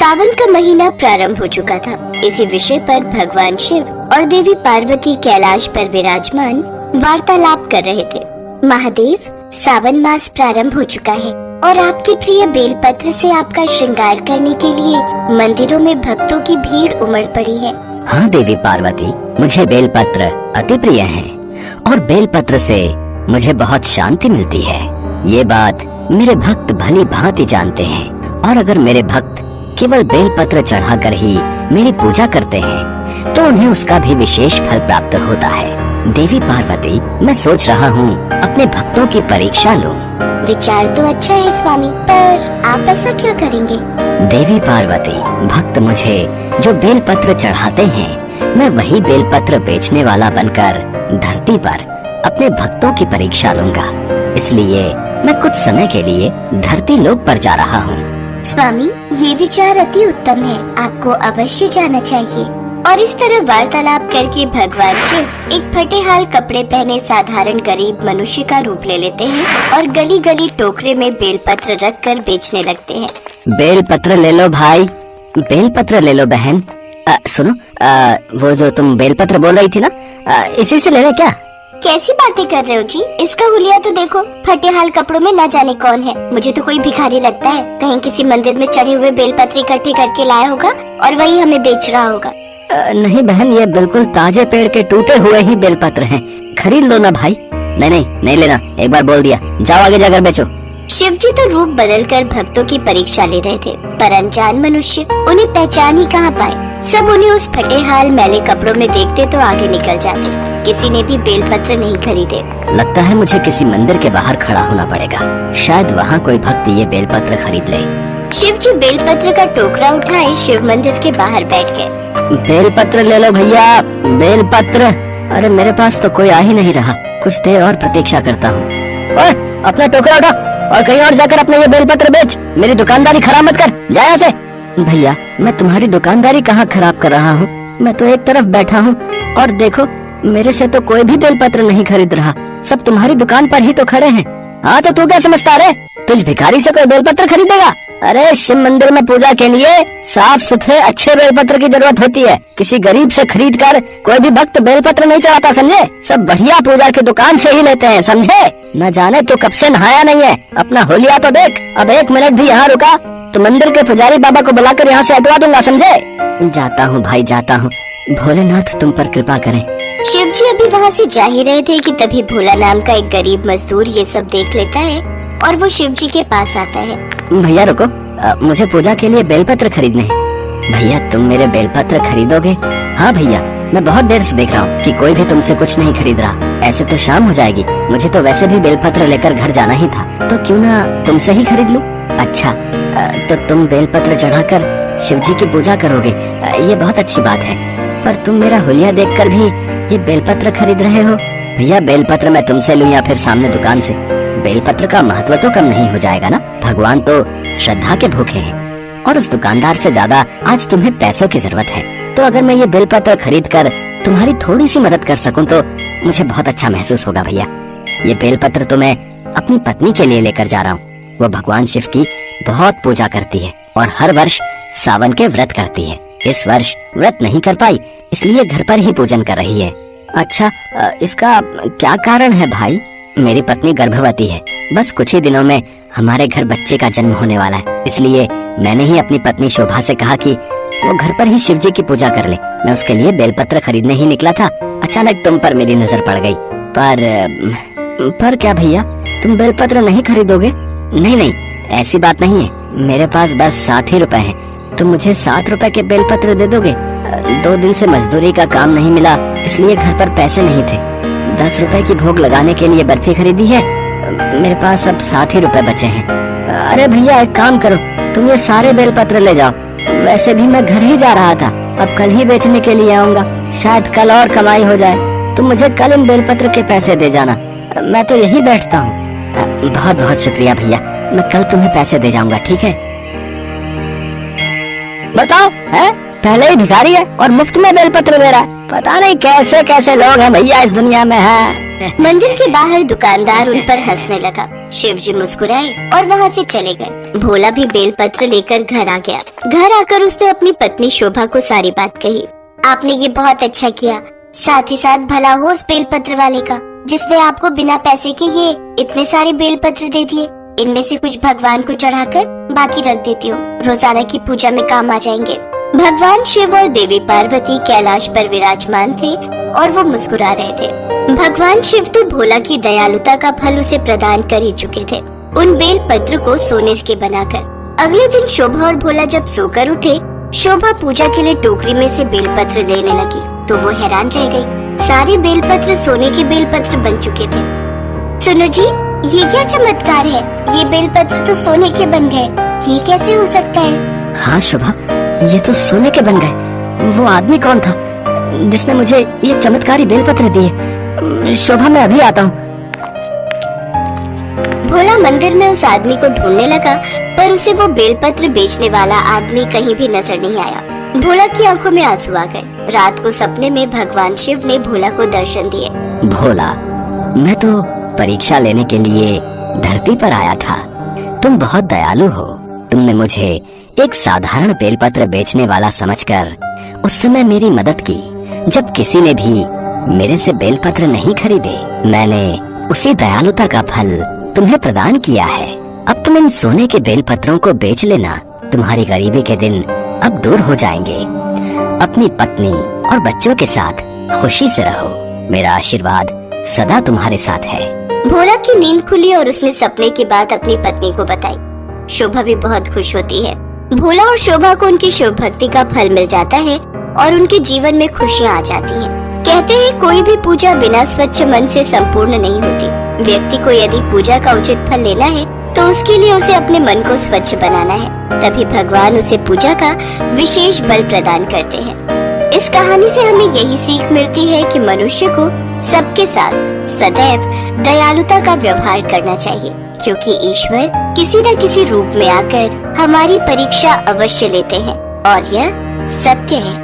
सावन का महीना प्रारंभ हो चुका था। इसी विषय पर भगवान शिव और देवी पार्वती कैलाश पर विराजमान वार्तालाप कर रहे थे। महादेव, सावन मास प्रारंभ हो चुका है और आपके प्रिय बेलपत्र से आपका श्रृंगार करने के लिए मंदिरों में भक्तों की भीड़ उमड़ पड़ी है। हाँ देवी पार्वती, मुझे बेलपत्र अति प्रिय है और बेलपत्र से मुझे बहुत शांति मिलती है। ये बात मेरे भक्त भली भांति जानते हैं और अगर मेरे भक्त केवल बेलपत्र चढ़ाकर ही मेरी पूजा करते हैं तो उन्हें उसका भी विशेष फल प्राप्त होता है। देवी पार्वती, मैं सोच रहा हूँ अपने भक्तों की परीक्षा लूं। विचार तो अच्छा है स्वामी, पर आप ऐसा क्या करेंगे? देवी पार्वती, भक्त मुझे जो बेलपत्र चढ़ाते हैं मैं वही बेलपत्र बेचने वाला बनकर धरती पर अपने भक्तों की परीक्षा लूंगा। इसलिए मैं कुछ समय के लिए धरती लोक पर जा रहा हूँ। स्वामी, ये विचार अति उत्तम है, आपको अवश्य जाना चाहिए। और इस तरह वार्तालाप करके भगवान शिव एक फटे हाल कपड़े पहने साधारण गरीब मनुष्य का रूप ले लेते हैं और गली गली टोकरे में बेलपत्र रख कर बेचने लगते हैं। बेलपत्र ले लो भाई, बेलपत्र ले लो बहन। सुनो, वो जो तुम बेलपत्र बोल रही थी ना, इसी से ले रहे क्या? कैसी बातें कर रहे हो जी? इसका हुलिया तो देखो, फटे हाल कपड़ों में न जाने कौन है। मुझे तो कोई भिखारी लगता है, कहीं किसी मंदिर में चढ़े हुए बेलपत्र इकट्ठे करके लाया होगा और वही हमें बेच रहा होगा। नहीं बहन, ये बिल्कुल ताजे पेड़ के टूटे हुए ही बेलपत्र हैं। खरीद लो ना भाई। नहीं लेना, एक बार बोल दिया, जाओ आगे जाकर बेचो। शिवजी तो रूप बदलकर भक्तों की परीक्षा ले रहे थे, पर अनजान मनुष्य उन्हें पहचान ही कहाँ पाए। सब उन्हें उस फटे हाल मैले कपड़ों में देखते तो आगे निकल जाते। किसी ने भी बेलपत्र नहीं खरीदे। लगता है मुझे किसी मंदिर के बाहर खड़ा होना पड़ेगा, शायद वहाँ कोई भक्त ये बेलपत्र खरीद ले। शिवजी बेलपत्र का टोकरा उठाए शिव मंदिर के बाहर बैठ गए। बेलपत्र ले लो भैया, बेलपत्र। अरे मेरे पास तो कोई आ ही नहीं रहा, कुछ देर और प्रतीक्षा करता हूँ। ओए, अपना टोकरा उठा और कहीं और जाकर अपने ये बेलपत्र बेच, मेरी दुकानदारी खराब मत कर, जा यहाँ से। भैया, मैं तुम्हारी दुकानदारी कहाँ खराब कर रहा हूँ? मैं तो एक तरफ बैठा हूँ और देखो मेरे से तो कोई भी बेलपत्र नहीं खरीद रहा, सब तुम्हारी दुकान पर ही तो खड़े हैं। हाँ तो तू क्या समझता रे, तुझ भिखारी से कोई बेलपत्र खरीदेगा? अरे शिव मंदिर में पूजा के लिए साफ सुथरे अच्छे बेलपत्र की जरूरत होती है। किसी गरीब से खरीद कर कोई भी भक्त बेलपत्र नहीं चढ़ाता, समझे? सब बढ़िया पूजा की दुकान से ही लेते हैं, समझे? न जाने तू कब से नहाया नहीं है, अपना होलिया तो देख। अब एक मिनट भी यहाँ रुका तो मंदिर के पुजारी बाबा को बुलाकर यहाँ से हटवा दूंगा, समझे? जाता हूँ भाई, जाता हूँ। भोलेनाथ तुम पर कृपा करें। शिव जी अभी वहाँ से जा ही रहे थे कि तभी भोला नाम का एक गरीब मजदूर ये सब देख लेता है और वो शिव जी के पास आता है। भैया रुको, मुझे पूजा के लिए बेलपत्र खरीदने हैं। भैया तुम मेरे बेलपत्र खरीदोगे? हाँ भैया, मैं बहुत देर से देख रहा हूँ कि कोई भी तुमसे कुछ नहीं खरीद रहा। ऐसे तो शाम हो जाएगी, मुझे तो वैसे भी बेलपत्र लेकर घर जाना ही था, तो क्यों ना तुमसे ही खरीद लूं? अच्छा, तो तुम बेलपत्र चढ़ाकर शिव जी की पूजा करोगे, ये बहुत अच्छी बात है। पर तुम मेरा हुलिया देखकर भी ये बेलपत्र खरीद रहे हो? भैया बेलपत्र मैं तुमसे लूं या फिर सामने दुकान से, बेलपत्र का महत्व तो कम नहीं हो जाएगा ना। भगवान तो श्रद्धा के भूखे हैं और उस दुकानदार से ज्यादा आज तुम्हें पैसों की जरूरत है। तो अगर मैं ये बेलपत्र खरीद कर तुम्हारी थोड़ी सी मदद कर सकूं तो मुझे बहुत अच्छा महसूस होगा। भैया ये बेलपत्र तो मैं अपनी पत्नी के लिए लेकर जा रहा हूँ। वो भगवान शिव की बहुत पूजा करती है और हर वर्ष सावन के व्रत करती है। इस वर्ष व्रत नहीं कर पाई, इसलिए घर पर ही पूजन कर रही है। अच्छा, इसका क्या कारण है भाई? मेरी पत्नी गर्भवती है, बस कुछ ही दिनों में हमारे घर बच्चे का जन्म होने वाला है, इसलिए मैंने ही अपनी पत्नी शोभा से कहा कि वो घर पर ही शिव जी की पूजा कर ले। मैं उसके लिए बेलपत्र खरीदने ही निकला था, अचानक तुम पर मेरी नजर पड़ गई। पर क्या भैया, तुम बेलपत्र नहीं खरीदोगे? नहीं, ऐसी बात नहीं है, मेरे पास बस 7 ही रुपए हैं। तुम मुझे 7 रुपए के बेलपत्र दे दोगे? 2 दिन से मजदूरी का काम नहीं मिला, इसलिए घर पर पैसे नहीं थे। 10 रुपए की भोग लगाने के लिए बर्फी खरीदी है, मेरे पास अब 7 ही रुपए बचे हैं। अरे भैया एक काम करो, तुम ये सारे बेलपत्र ले जाओ। वैसे भी मैं घर ही जा रहा था, अब कल ही बेचने के लिए आऊंगा, शायद कल और कमाई हो जाए। तुम मुझे कल इन बेलपत्र के पैसे दे जाना, मैं तो यही बैठता हूँ। बहुत बहुत शुक्रिया भैया, मैं कल तुम्हें पैसे दे जाऊंगा, ठीक है? बताओ, है पहले ही भिखारी है और मुफ्त में बेलपत्र दे रहा है। पता नहीं कैसे कैसे लोग हैं भैया इस दुनिया में है। मंदिर के बाहर दुकानदार उन पर हंसने लगा। शिव जी मुस्कुराए और वहाँ से चले गए। भोला भी बेलपत्र लेकर घर आ गया। घर आकर उसने अपनी पत्नी शोभा को सारी बात कही। आपने ये बहुत अच्छा किया, साथ ही साथ भला हो उस बेलपत्र वाले का जिसने आपको बिना पैसे के ये इतने सारे बेलपत्र दे दिए। इनमें से कुछ भगवान को चढ़ाकर बाकी रख देती हूँ, रोजाना की पूजा में काम आ जाएंगे। भगवान शिव और देवी पार्वती कैलाश पर विराजमान थे और वो मुस्कुरा रहे थे। भगवान शिव तो भोला की दयालुता का फल उसे प्रदान कर ही चुके थे, उन बेल पत्र को सोने के बनाकर। अगले दिन शोभा और भोला जब सोकर उठे, शोभा पूजा के लिए टोकरी में से बेलपत्र लेने लगी तो वो हैरान रह गई। सारे बेलपत्र सोने के बेलपत्र बन चुके थे। सुनो जी, ये क्या चमत्कार है? ये बेलपत्र तो सोने के बन गए, ये कैसे हो सकता है? हाँ शोभा, ये तो सोने के बन गए। वो आदमी कौन था जिसने मुझे ये चमत्कारी बेलपत्र दिए? शोभा, मैं अभी आता हूँ। भोला मंदिर में उस आदमी को ढूंढने लगा, पर उसे वो बेलपत्र बेचने वाला आदमी कहीं भी नजर नहीं आया। भोला की आंखों में आंसू आ गए। रात को सपने में भगवान शिव ने भोला को दर्शन दिए। भोला, मैं तो परीक्षा लेने के लिए धरती पर आया था। तुम बहुत दयालु हो। तुमने मुझे एक साधारण बेलपत्र बेचने वाला समझकर उस समय मेरी मदद की। जब किसी ने भी मेरे से बेलपत्र नहीं खरीदे, मैंने उसी दयालुता का फल तुम्हें प्रदान किया है। अब तुम इन सोने के बेलपत्रों को बेच लेना। तुम्हारी गरीबी के दिन अब दूर हो जाएंगे। अपनी पत्नी और बच्चों के साथ खुशी से रहो। मेरा आशीर्वाद सदा तुम्हारे साथ है। भोला की नींद खुली और उसने सपने की बात अपनी पत्नी को बताई। शोभा भी बहुत खुश होती है। भोला और शोभा को उनकी शिव भक्ति का फल मिल जाता है और उनके जीवन में खुशियाँ आ जाती हैं। कहते हैं कोई भी पूजा बिना स्वच्छ मन से संपूर्ण नहीं होती। व्यक्ति को यदि पूजा का उचित फल लेना है तो उसके लिए उसे अपने मन को स्वच्छ बनाना है, तभी भगवान उसे पूजा का विशेष बल प्रदान करते हैं। इस कहानी से हमें यही सीख मिलती है कि मनुष्य को सबके साथ सदैव दयालुता का व्यवहार करना चाहिए, क्योंकि ईश्वर किसी न किसी रूप में आकर हमारी परीक्षा अवश्य लेते हैं और यह सत्य है।